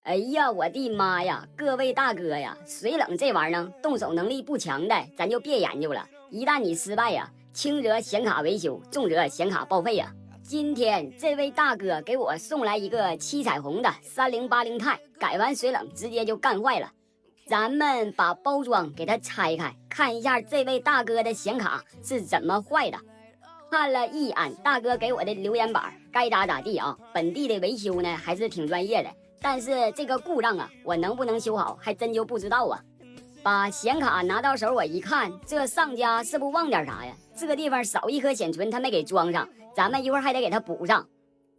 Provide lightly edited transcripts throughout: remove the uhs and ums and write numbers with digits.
哎呀，我的妈呀！各位大哥呀，水冷这玩意儿动手能力不强的，咱就别研究了。一旦你失败呀，轻则显卡维修，重则显卡报废呀。今天这位大哥给我送来一个七彩虹的3080 Ti，改完水冷直接就干坏了。咱们把包装给它拆开，看一下这位大哥的显卡是怎么坏的。看了一眼大哥给我的留言板，该咋咋地啊。本地的维修呢还是挺专业的。但是这个故障啊，我能不能修好还真就不知道啊。把显卡拿到手，我一看，这上家是不忘点啥呀？这个地方少一颗显存，他没给装上，咱们一会儿还得给他补上。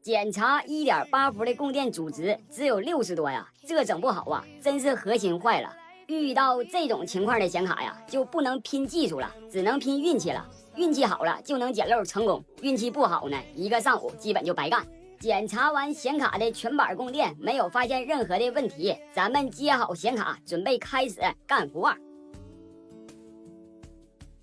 检查 1.8 伏的供电阻值只有60多呀，这整不好啊，真是核心坏了。遇到这种情况的显卡呀，就不能拼技术了，只能拼运气了。运气好了就能捡漏成功，运气不好呢，一个上午基本就白干。检查完显卡的全板供电，没有发现任何的问题，咱们接好显卡，准备开始干活。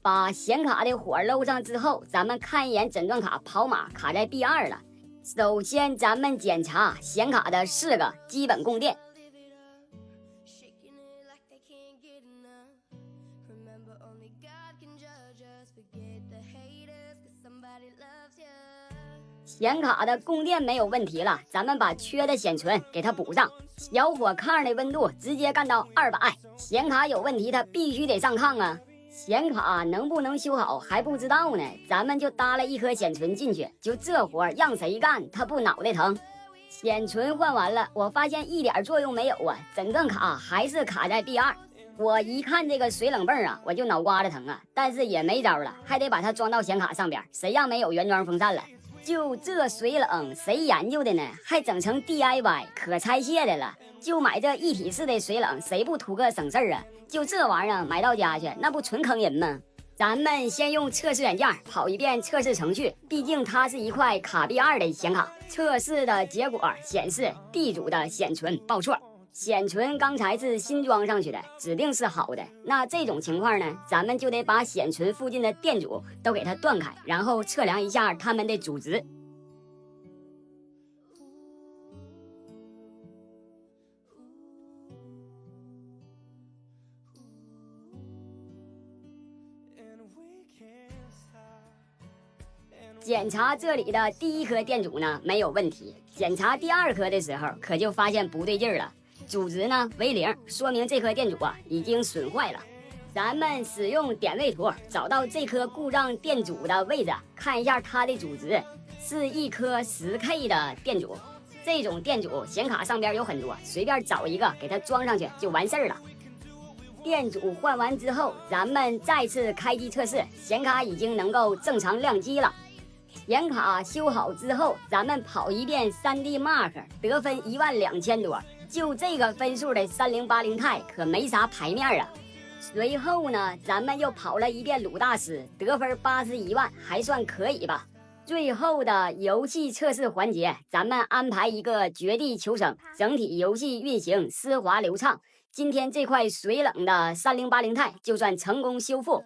把显卡的火搂上之后，咱们看一眼诊断卡跑码卡在 B2 了。首先咱们检查显卡的4个基本供电。显卡的供电没有问题了，咱们把缺的显存给它补上。小火炕的温度直接干到200，显卡有问题它必须得上炕啊。显卡能不能修好还不知道呢，咱们就搭了一颗显存进去，就这活让谁干他不脑袋疼。显存换完了，我发现一点作用没有啊，诊断卡还是卡在 B2。我一看这个水冷泵啊，我就脑瓜子疼啊，但是也没招了，还得把它装到显卡上边，谁让没有原装风扇了。就这水冷谁研究的呢？还整成 DIY 可拆卸的了，就买这一体式的水冷，谁不图个省事儿啊？就这玩意儿买到家去，那不纯坑人吗？咱们先用测试软件跑一遍测试程序，毕竟它是一块卡 B2 的显卡。测试的结果显示 B 组的显存报错，显存刚才是新装上去的，指定是好的。那这种情况呢，咱们就得把显存附近的电阻都给它断开，然后测量一下它们的阻值。检查这里的第一颗电阻呢没有问题，检查第2颗的时候可就发现不对劲了，阻值呢为0，说明这颗电阻啊已经损坏了。咱们使用点位图找到这颗故障电阻的位置，看一下它的阻值是一颗 10K 的电阻。这种电阻显卡上边有很多，随便找一个给它装上去就完事儿了。电阻换完之后，咱们再次开机测试，显卡已经能够正常亮机了。显卡修好之后，咱们跑一遍 3D Mark， 得分12000多，就这个分数的3080 Ti可没啥牌面啊。随后呢，咱们又跑了一遍鲁大师，得分81万，还算可以吧。最后的游戏测试环节，咱们安排一个绝地求生，整体游戏运行丝滑流畅。今天这块水冷的3080 Ti就算成功修复。